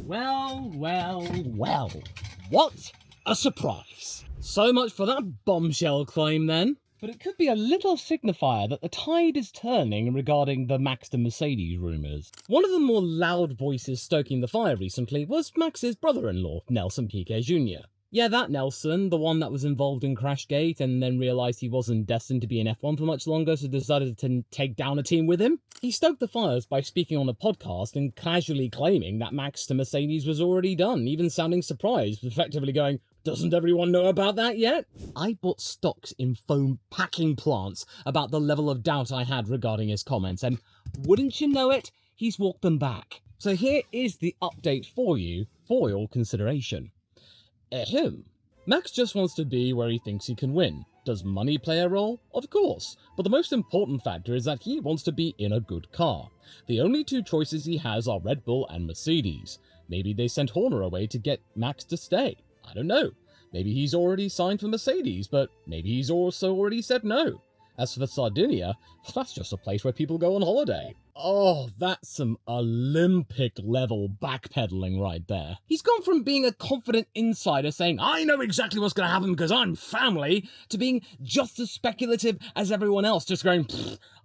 Well, what a surprise. So much for that bombshell claim then. But it could be a little signifier that the tide is turning regarding the Max to Mercedes rumours. One of the more loud voices stoking the fire recently was Max's brother-in-law, Nelson Piquet Jr. Yeah, that Nelson, the one that was involved in Crashgate and then realised he wasn't destined to be in F1 for much longer, so decided to take down a team with him. He stoked the fires by speaking on a podcast and casually claiming that Max to Mercedes was already done, even sounding surprised, effectively going, "Doesn't everyone know about that yet?" I bought stocks in foam packing plants about the level of doubt I had regarding his comments, and wouldn't you know it, he's walked them back. So here is the update for you, for your consideration. Ahem. Max just wants to be where he thinks he can win. Does money play a role? Of course, but the most important factor is that he wants to be in a good car. The only two choices he has are Red Bull and Mercedes. Maybe they sent Horner away to get Max to stay. I don't know. Maybe he's already signed for Mercedes, but maybe he's also already said no. As for Sardinia, that's just a place where people go on holiday. Oh, that's some Olympic-level backpedaling right there. He's gone from being a confident insider saying, "I know exactly what's going to happen because I'm family," to being just as speculative as everyone else, just going,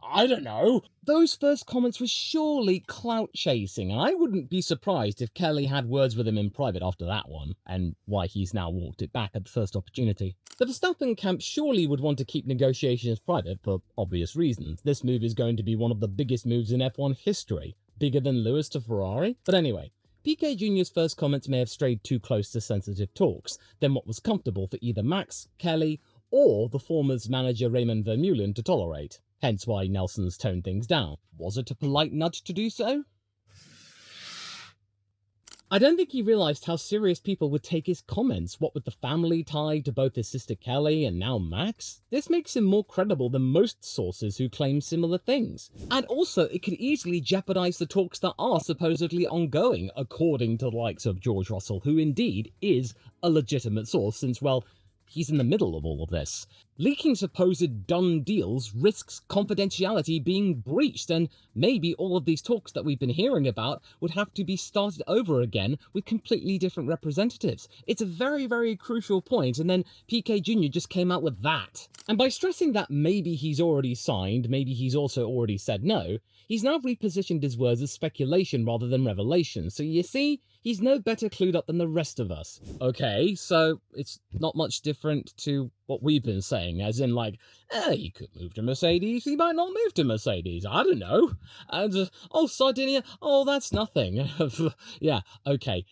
"I don't know." Those first comments were surely clout chasing, and I wouldn't be surprised if Kelly had words with him in private after that one, and why he's now walked it back at the first opportunity. The Verstappen camp surely would want to keep negotiations private for obvious reasons. This move is going to be one of the biggest moves in F1 history, bigger than Lewis to Ferrari. But anyway, Piquet Jr.'s first comments may have strayed too close to sensitive talks than what was comfortable for either Max, Kelly, or the former's manager Raymond Vermeulen to tolerate. Hence why Nelson's toned things down. Was it a polite nudge to do so? I don't think he realised how serious people would take his comments, what with the family tie to both his sister Kelly and now Max. This makes him more credible than most sources who claim similar things. And also, it could easily jeopardise the talks that are supposedly ongoing, according to the likes of George Russell, who indeed is a legitimate source since, well, he's in the middle of all of this. Leaking supposed done deals risks confidentiality being breached, and maybe all of these talks that we've been hearing about would have to be started over again with completely different representatives. It's a very, very crucial point, and then Piquet Jr. just came out with that. And by stressing that maybe he's already signed, maybe he's also already said no, he's now repositioned his words as speculation rather than revelation. So you see, he's no better clued up than the rest of us. Okay, so it's not much different to what we've been saying, as in like, he could move to Mercedes, he might not move to Mercedes, I don't know. And, oh, Sardinia, oh, that's nothing. Yeah, okay,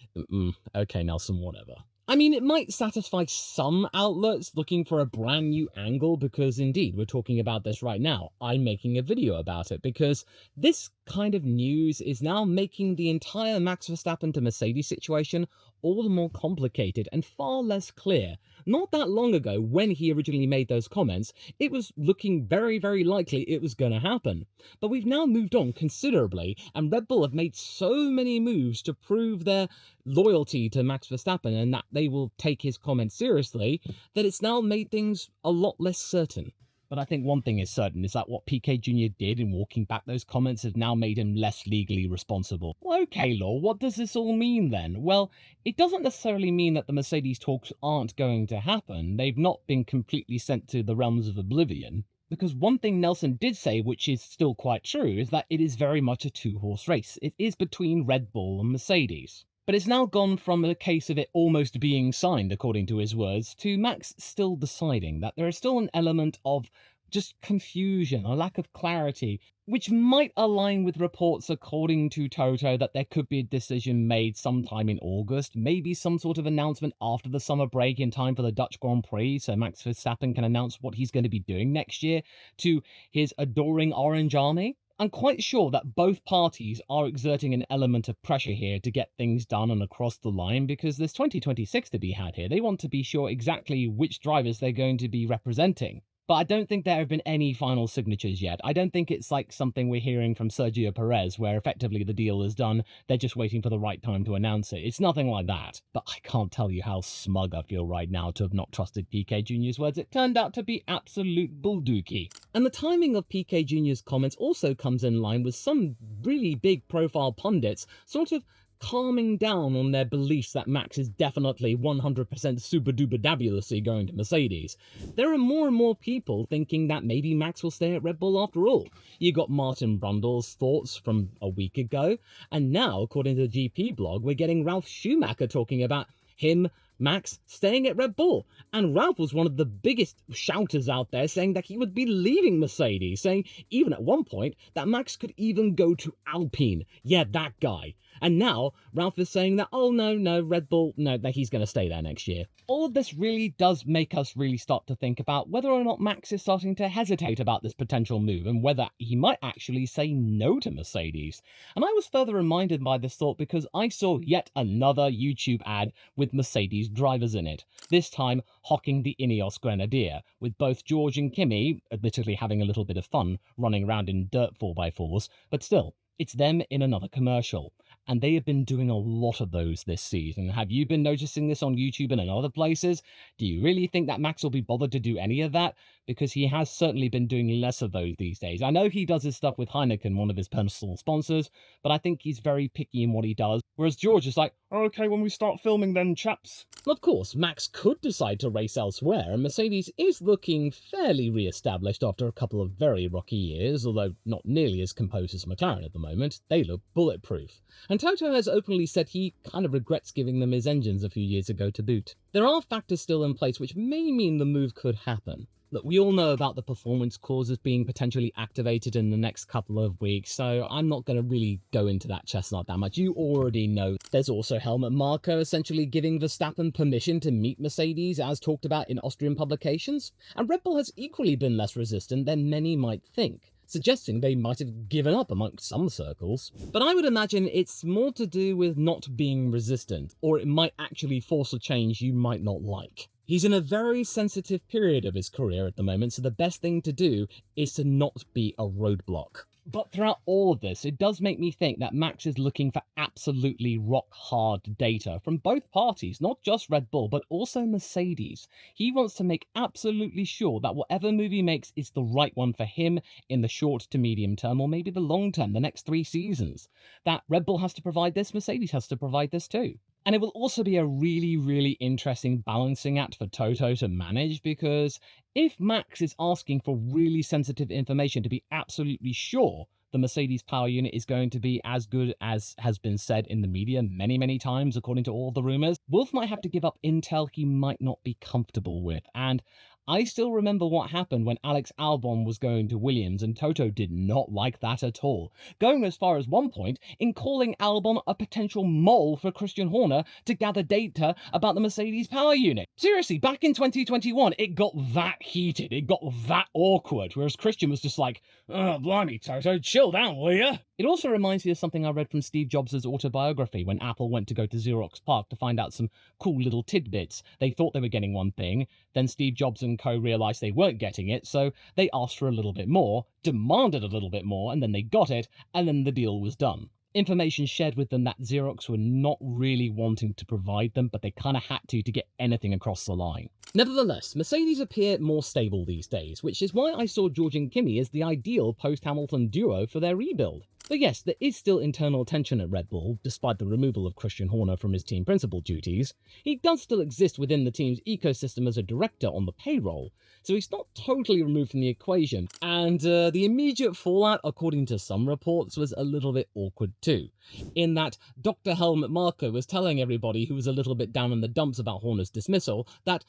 okay, Nelson, whatever. I mean, it might satisfy some outlets looking for a brand new angle, because indeed, we're talking about this right now. I'm making a video about it, because this kind of news is now making the entire Max Verstappen to Mercedes situation all the more complicated and far less clear. Not that long ago, when he originally made those comments, it was looking very, very likely it was going to happen. But we've now moved on considerably, and Red Bull have made so many moves to prove their loyalty to Max Verstappen and that they will take his comments seriously, that it's now made things a lot less certain. But I think one thing is certain, is that what Piquet Jr. did in walking back those comments has now made him less legally responsible. Well, okay, Law, what does this all mean then? Well, it doesn't necessarily mean that the Mercedes talks aren't going to happen. They've not been completely sent to the realms of oblivion. Because one thing Nelson did say, which is still quite true, is that it is very much a two-horse race. It is between Red Bull and Mercedes. But it's now gone from a case of it almost being signed, according to his words, to Max still deciding that there is still an element of just confusion, a lack of clarity, which might align with reports according to Toto that there could be a decision made sometime in August, maybe some sort of announcement after the summer break in time for the Dutch Grand Prix, so Max Verstappen can announce what he's going to be doing next year to his adoring Orange Army. I'm quite sure that both parties are exerting an element of pressure here to get things done and across the line, because there's 2026 to be had here. They want to be sure exactly which drivers they're going to be representing. But I don't think there have been any final signatures yet. I don't think it's like something we're hearing from Sergio Perez, where effectively the deal is done, they're just waiting for the right time to announce it. It's nothing like that. But I can't tell you how smug I feel right now to have not trusted Piquet Jr.'s words. It turned out to be absolute bulldookie. And the timing of Piquet Jr.'s comments also comes in line with some really big profile pundits sort of calming down on their beliefs that Max is definitely 100% super duper dabulously going to Mercedes, there are more and more people thinking that maybe Max will stay at Red Bull after all. You got Martin Brundle's thoughts from a week ago, and now, according to the GP blog, we're getting Ralf Schumacher talking about him, Max, staying at Red Bull. And Ralf was one of the biggest shouters out there, saying that he would be leaving Mercedes, saying even at one point that Max could even go to Alpine. Yeah, that guy. And now Ralf is saying that, oh no, Red Bull, no, that he's going to stay there next year. All of this really does make us really start to think about whether or not Max is starting to hesitate about this potential move and whether he might actually say no to Mercedes. And I was further reminded by this thought because I saw yet another YouTube ad with Mercedes drivers in it, this time hocking the Ineos Grenadier, with both George and Kimi admittedly having a little bit of fun running around in dirt 4x4s, but still, it's them in another commercial. And they have been doing a lot of those this season. Have you been noticing this on YouTube and in other places? Do you really think that Max will be bothered to do any of that? Because he has certainly been doing less of those these days. I know he does his stuff with Heineken, one of his personal sponsors, but I think he's very picky in what he does. Whereas George is like, okay, when we start filming then, chaps. Of course, Max could decide to race elsewhere, and Mercedes is looking fairly re-established after a couple of very rocky years, although not nearly as composed as McLaren at the moment. They look bulletproof. And Toto has openly said he kind of regrets giving them his engines a few years ago to boot. There are factors still in place which may mean the move could happen. Look, we all know about the performance clauses being potentially activated in the next couple of weeks, so I'm not going to really go into that chestnut that much. You already know. There's also Helmut Marko essentially giving Verstappen permission to meet Mercedes, as talked about in Austrian publications, and Red Bull has equally been less resistant than many might think, suggesting they might have given up amongst some circles. But I would imagine it's more to do with not being resistant, or it might actually force a change you might not like. He's in a very sensitive period of his career at the moment, so the best thing to do is to not be a roadblock. But throughout all of this, it does make me think that Max is looking for absolutely rock-hard data from both parties, not just Red Bull, but also Mercedes. He wants to make absolutely sure that whatever move he makes is the right one for him in the short to medium term, or maybe the long term, the next 3 seasons. That Red Bull has to provide this, Mercedes has to provide this too. And it will also be a really, really interesting balancing act for Toto to manage, because if Max is asking for really sensitive information to be absolutely sure the Mercedes power unit is going to be as good as has been said in the media many, many times, according to all the rumours, Wolff might have to give up intel he might not be comfortable with. And I still remember what happened when Alex Albon was going to Williams, and Toto did not like that at all, going as far as one point in calling Albon a potential mole for Christian Horner to gather data about the Mercedes power unit. Seriously, back in 2021, it got that heated, it got that awkward, whereas Christian was just like, oh, blimey, Toto, chill down, will ya? It also reminds me of something I read from Steve Jobs' autobiography when Apple went to go to Xerox PARC to find out some cool little tidbits. They thought they were getting one thing, then Steve Jobs and co realized they weren't getting it, so they asked for a little bit more, demanded a little bit more, and then they got it, and then the deal was done. Information shared with them that Xerox were not really wanting to provide them, but they kind of had to get anything across the line. Nevertheless, Mercedes appear more stable these days, which is why I saw George and Kimi as the ideal post-Hamilton duo for their rebuild. But yes, there is still internal tension at Red Bull, despite the removal of Christian Horner from his team principal duties. He does still exist within the team's ecosystem as a director on the payroll, so he's not totally removed from the equation, and the immediate fallout, according to some reports, was a little bit awkward too, in that Dr. Helmut Marko was telling everybody who was a little bit down in the dumps about Horner's dismissal that,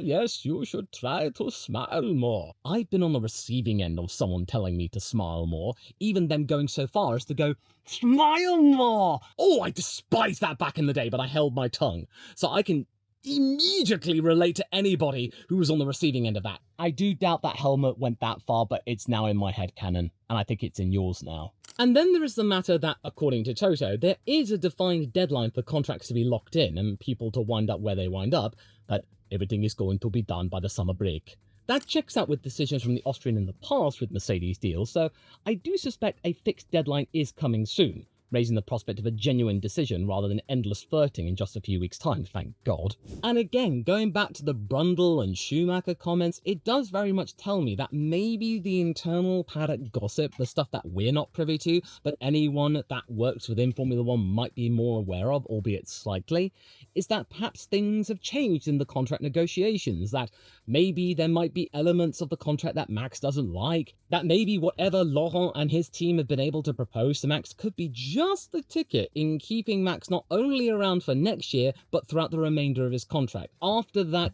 yes, you should try to smile more. I've been on the receiving end of someone telling me to smile more, even them going so far as to go, smile more! Oh, I despised that back in the day, but I held my tongue. So I can immediately relate to anybody who was on the receiving end of that. I do doubt that Helmut went that far, but it's now in my headcanon, and I think it's in yours now. And then there is the matter that, according to Toto, there is a defined deadline for contracts to be locked in and people to wind up where they wind up, but everything is going to be done by the summer break. That checks out with decisions from the Austrian in the past with Mercedes deals, so I do suspect a fixed deadline is coming soon. raising the prospect of a genuine decision rather than endless flirting in just a few weeks' time, thank God. And again, going back to the Brundle and Schumacher comments, it does very much tell me that maybe the internal paddock gossip, the stuff that we're not privy to, but anyone that works within Formula One might be more aware of, albeit slightly, is that perhaps things have changed in the contract negotiations, that maybe there might be elements of the contract that Max doesn't like, that maybe whatever Laurent and his team have been able to propose to Max could be just the ticket in keeping Max not only around for next year, but throughout the remainder of his contract. After that,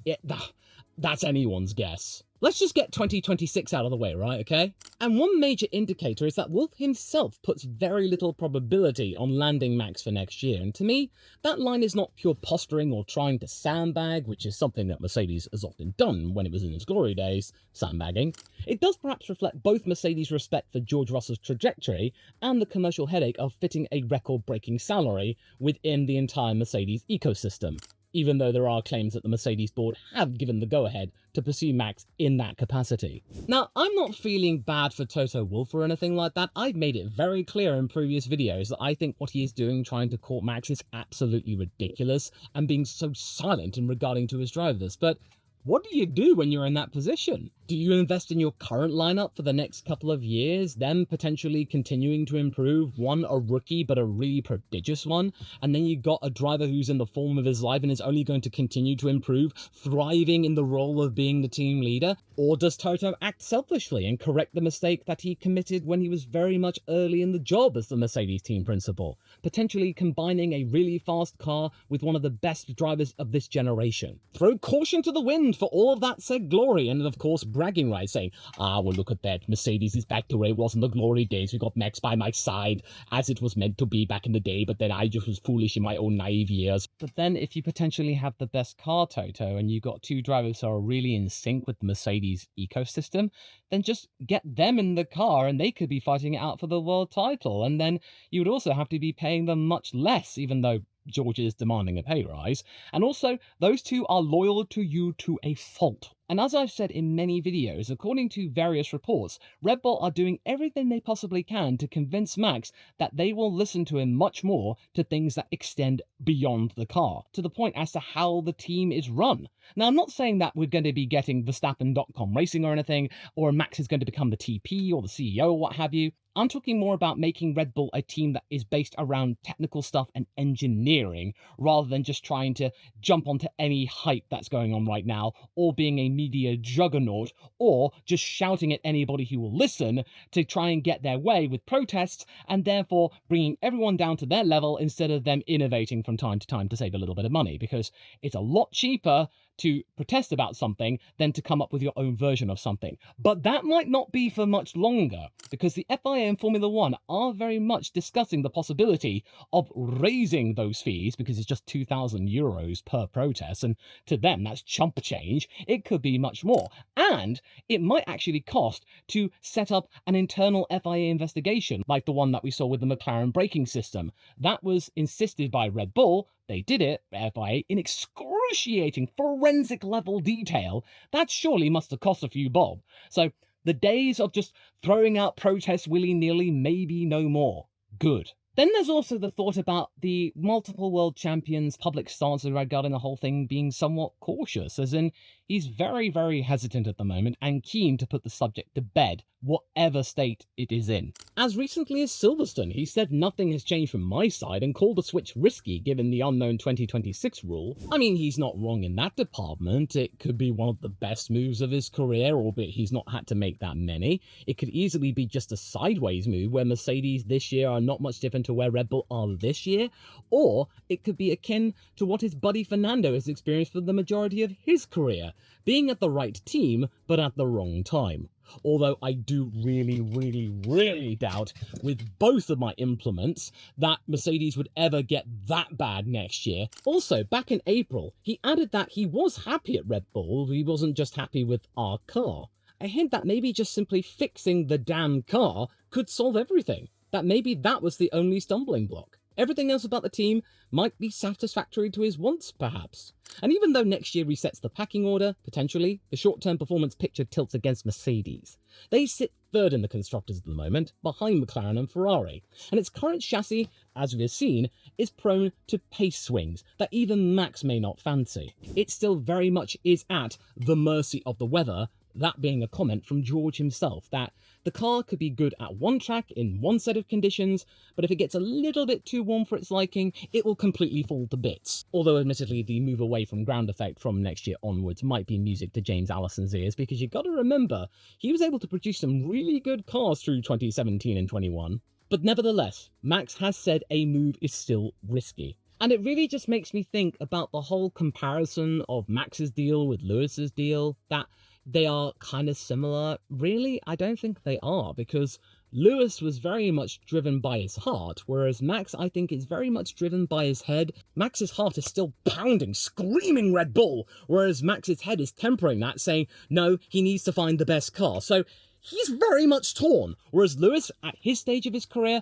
that's anyone's guess. Let's just get 2026 out of the way, right, okay? And one major indicator is that Wolff himself puts very little probability on landing Max for next year, and to me, that line is not pure posturing or trying to sandbag, which is something that Mercedes has often done when it was in its glory days, sandbagging. It does perhaps reflect both Mercedes' respect for George Russell's trajectory and the commercial headache of fitting a record-breaking salary within the entire Mercedes ecosystem, even though there are claims that the Mercedes board have given the go-ahead to pursue Max in that capacity. Now, I'm not feeling bad for Toto Wolff or anything like that. I've made it very clear in previous videos that I think what he is doing trying to court Max is absolutely ridiculous and being so silent in regarding to his drivers. But what do you do when you're in that position? Do you invest in your current lineup for the next couple of years, then potentially continuing to improve, one, a rookie, but a really prodigious one, and then you got a driver who's in the form of his life and is only going to continue to improve, thriving in the role of being the team leader? Or does Toto act selfishly and correct the mistake that he committed when he was very much early in the job as the Mercedes team principal, potentially combining a really fast car with one of the best drivers of this generation? Throw caution to the wind for all of that said glory, and of course bragging rights, saying, well, look at that, Mercedes is back to where it was in the glory days, we got Max by my side, as it was meant to be back in the day, but then I just was foolish in my own naive years. But then if you potentially have the best car, Toto, and you got two drivers who are really in sync with the Mercedes ecosystem, then just get them in the car and they could be fighting it out for the world title, and then you would also have to be paying them much less, even though George is demanding a pay rise, and also those two are loyal to you to a fault. And as I've said in many videos, according to various reports, Red Bull are doing everything they possibly can to convince Max that they will listen to him much more to things that extend beyond the car, to the point as to how the team is run. Now, I'm not saying that we're going to be getting Verstappen.com racing or anything, or Max is going to become the TP or the CEO or what have you. I'm talking more about making Red Bull a team that is based around technical stuff and engineering, rather than just trying to jump onto any hype that's going on right now, or being a media juggernaut, or just shouting at anybody who will listen to try and get their way with protests, and therefore bringing everyone down to their level instead of them innovating from time to time to save a little bit of money, because it's a lot cheaper to protest about something than to come up with your own version of something. But that might not be for much longer, because the FIA and Formula One are very much discussing the possibility of raising those fees, because it's just €2,000 per protest, and to them that's chump change. It could be much more, and it might actually cost to set up an internal FIA investigation like the one that we saw with the McLaren braking system. That was insisted by Red Bull. They did it, FIA, in excruciating forensic level detail. That surely must have cost a few bob. So the days of just throwing out protests willy-nilly may be no more. Good. Then there's also the thought about the multiple world champions' public stance regarding the whole thing being somewhat cautious, as in he's very, very hesitant at the moment and keen to put the subject to bed, whatever state it is in. As recently as Silverstone, he said nothing has changed from my side and called the switch risky given the unknown 2026 rule. I mean, he's not wrong in that department. It could be one of the best moves of his career, albeit he's not had to make that many. It could easily be just a sideways move where Mercedes this year are not much different to where Red Bull are this year, or it could be akin to what his buddy Fernando has experienced for the majority of his career, being at the right team but at the wrong time. Although I do really doubt, with both of my implements, that Mercedes would ever get that bad next year. Also, back in April, he added that he was happy at Red Bull, he wasn't just happy with our car. A hint that maybe just simply fixing the damn car could solve everything. That maybe that was the only stumbling block. Everything else about the team might be satisfactory to his wants, perhaps. And even though next year resets the packing order, potentially, the short-term performance picture tilts against Mercedes. They sit third in the constructors at the moment, behind McLaren and Ferrari, and its current chassis, as we've seen, is prone to pace swings that even Max may not fancy. It still very much is at the mercy of the weather, that being a comment from George himself, that the car could be good at one track in one set of conditions, but if it gets a little bit too warm for its liking, it will completely fall to bits. Although admittedly the move away from ground effect from next year onwards might be music to James Allison's ears, because you gotta remember, he was able to produce some really good cars through 2017 and 21. But nevertheless, Max has said a move is still risky. And it really just makes me think about the whole comparison of Max's deal with Lewis's deal, that they are kind of similar. Really, I don't think they are, because Lewis was very much driven by his heart, whereas Max, I think, is very much driven by his head. Max's heart is still pounding, screaming Red Bull, whereas Max's head is tempering that, saying, no, he needs to find the best car. So he's very much torn, whereas Lewis, at his stage of his career,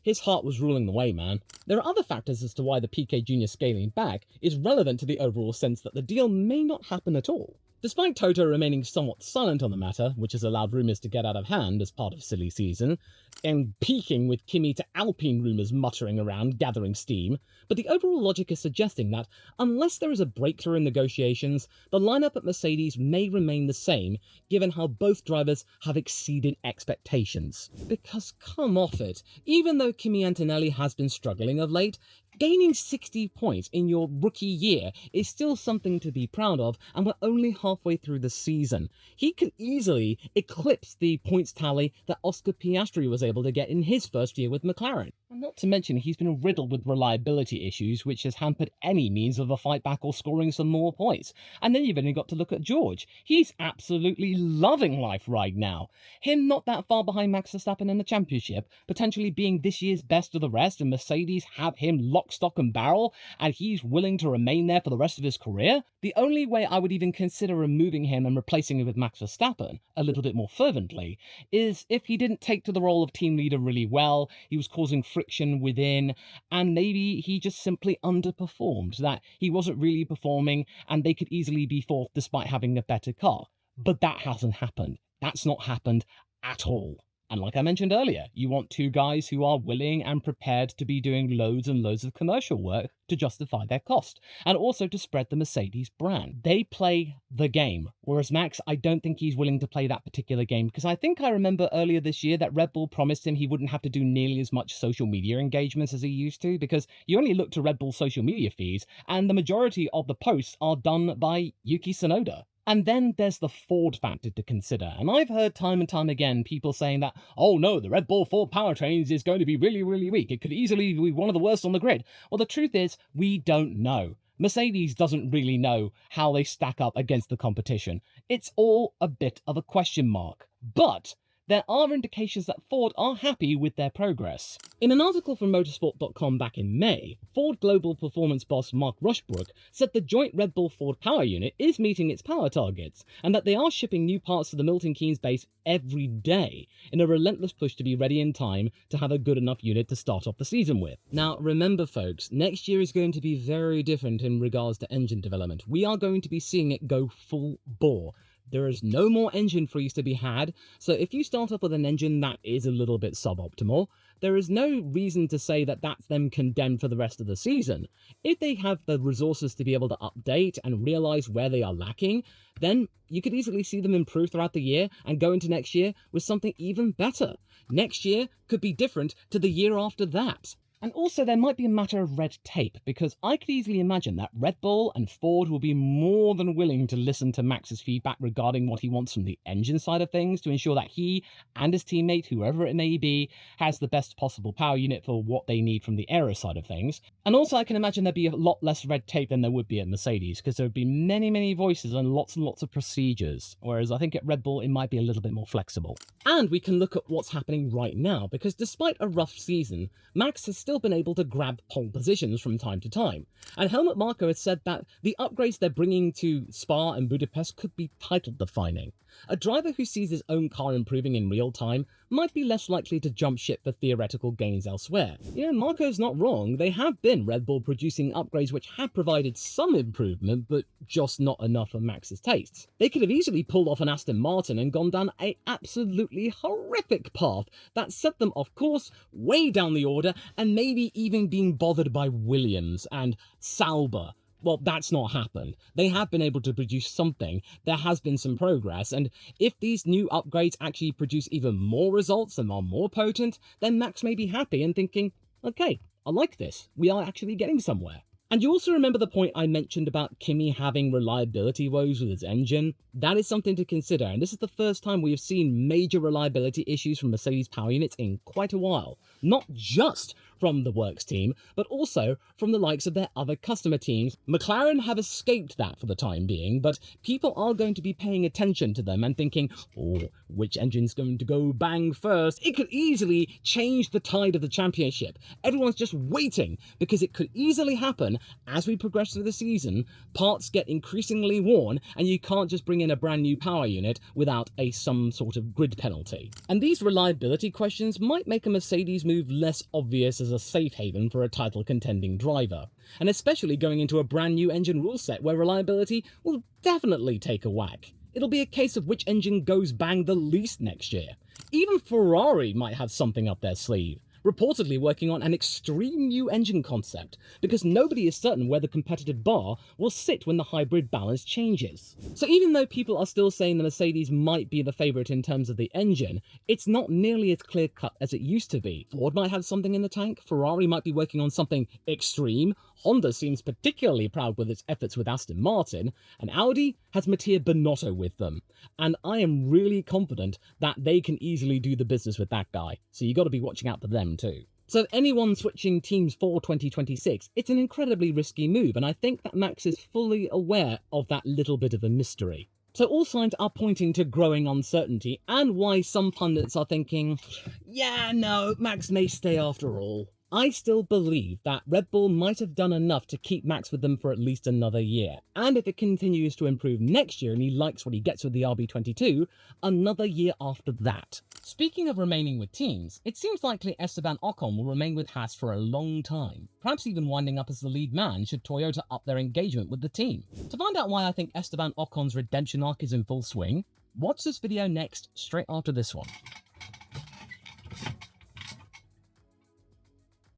his heart was ruling the way, man. There are other factors as to why the Piquet Jr. scaling back is relevant to the overall sense that the deal may not happen at all. Despite Toto remaining somewhat silent on the matter, which has allowed rumours to get out of hand as part of silly season, and peaking with Kimi to Alpine rumours muttering around, gathering steam, but the overall logic is suggesting that, unless there is a breakthrough in negotiations, the lineup at Mercedes may remain the same, given how both drivers have exceeded expectations. Because come off it, even though Kimi Antonelli has been struggling of late, gaining 60 points in your rookie year is still something to be proud of, and we're only halfway through the season. He could easily eclipse the points tally that Oscar Piastri was able to get in his first year with McLaren. And not to mention, he's been riddled with reliability issues, which has hampered any means of a fight back or scoring some more points. And then you've only got to look at George. He's absolutely loving life right now. Him not that far behind Max Verstappen in the championship, potentially being this year's best of the rest, and Mercedes have him lock, stock and barrel, and he's willing to remain there for the rest of his career. The only way I would even consider removing him and replacing him with Max Verstappen, a little bit more fervently, is if he didn't take to the role of team leader really well, he was causing friction within, and maybe he just simply underperformed, that he wasn't really performing and they could easily be fourth despite having a better car. But that hasn't happened. That's not happened at all. And like I mentioned earlier, you want two guys who are willing and prepared to be doing loads and loads of commercial work to justify their cost, and also to spread the Mercedes brand. They play the game, whereas Max, I don't think he's willing to play that particular game, because I think I remember earlier this year that Red Bull promised him he wouldn't have to do nearly as much social media engagements as he used to, because you only look to Red Bull's social media feeds, and the majority of the posts are done by Yuki Tsunoda. And then there's the Ford factor to consider, and I've heard time and time again people saying that, oh no, the Red Bull Ford powertrains is going to be really, really weak. It could easily be one of the worst on the grid. Well, the truth is, we don't know. Mercedes doesn't really know how they stack up against the competition. It's all a bit of a question mark. But there are indications that Ford are happy with their progress. In an article from motorsport.com back in May, Ford global performance boss Mark Rushbrook said the joint Red Bull Ford power unit is meeting its power targets, and that they are shipping new parts to the Milton Keynes base every day in a relentless push to be ready in time to have a good enough unit to start off the season with. Now remember folks, next year is going to be very different in regards to engine development. We are going to be seeing it go full bore. There is no more engine freeze to be had, so if you start off with an engine that is a little bit suboptimal, there is no reason to say that that's them condemned for the rest of the season. If they have the resources to be able to update and realise where they are lacking, then you could easily see them improve throughout the year and go into next year with something even better. Next year could be different to the year after that. And also there might be a matter of red tape, because I could easily imagine that Red Bull and Ford will be more than willing to listen to Max's feedback regarding what he wants from the engine side of things to ensure that he and his teammate, whoever it may be, has the best possible power unit for what they need from the aero side of things. And also I can imagine there'd be a lot less red tape than there would be at Mercedes, because there would be many, many voices and lots of procedures, whereas I think at Red Bull it might be a little bit more flexible. And we can look at what's happening right now, because despite a rough season, Max has still been able to grab pole positions from time to time. And Helmut Marko has said that the upgrades they're bringing to Spa and Budapest could be title defining. A driver who sees his own car improving in real time might be less likely to jump ship for theoretical gains elsewhere. Marco's not wrong. They have been Red Bull producing upgrades which have provided some improvement, but just not enough for Max's tastes. They could have easily pulled off an Aston Martin and gone down an absolutely horrific path that set them off course, way down the order, and maybe even being bothered by Williams and Sauber. Well, that's not happened. They have been able to produce something. There has been some progress, and if these new upgrades actually produce even more results and are more potent, then Max may be happy and thinking, okay, I like this. We are actually getting somewhere. And you also remember the point I mentioned about Kimi having reliability woes with his engine? That is something to consider, and this is the first time we have seen major reliability issues from Mercedes power units in quite a while. Not just from the works team, but also from the likes of their other customer teams. McLaren have escaped that for the time being, but people are going to be paying attention to them and thinking, oh, which engine's going to go bang first? It could easily change the tide of the championship. Everyone's just waiting, because it could easily happen as we progress through the season. Parts get increasingly worn, and you can't just bring in a brand new power unit without some sort of grid penalty. And these reliability questions might make a Mercedes move less obvious as a safe haven for a title contending driver, and especially going into a brand new engine rule set where reliability will definitely take a whack. It'll be a case of which engine goes bang the least next year. Even Ferrari might have something up their sleeve, reportedly working on an extreme new engine concept, because nobody is certain where the competitive bar will sit when the hybrid balance changes. So even though people are still saying the Mercedes might be the favourite in terms of the engine, it's not nearly as clear-cut as it used to be. Ford might have something in the tank, Ferrari might be working on something extreme, Honda seems particularly proud with its efforts with Aston Martin, and Audi has Mattia Binotto with them. And I am really confident that they can easily do the business with that guy, so you got to be watching out for them too. So anyone switching teams for 2026, it's an incredibly risky move, and I think that Max is fully aware of that little bit of a mystery. So all signs are pointing to growing uncertainty, and why some pundits are thinking, yeah, no, Max may stay after all. I still believe that Red Bull might have done enough to keep Max with them for at least another year, and if it continues to improve next year and he likes what he gets with the RB22, another year after that. Speaking of remaining with teams, it seems likely Esteban Ocon will remain with Haas for a long time, perhaps even winding up as the lead man should Toyota up their engagement with the team. To find out why I think Esteban Ocon's redemption arc is in full swing, watch this video next, straight after this one.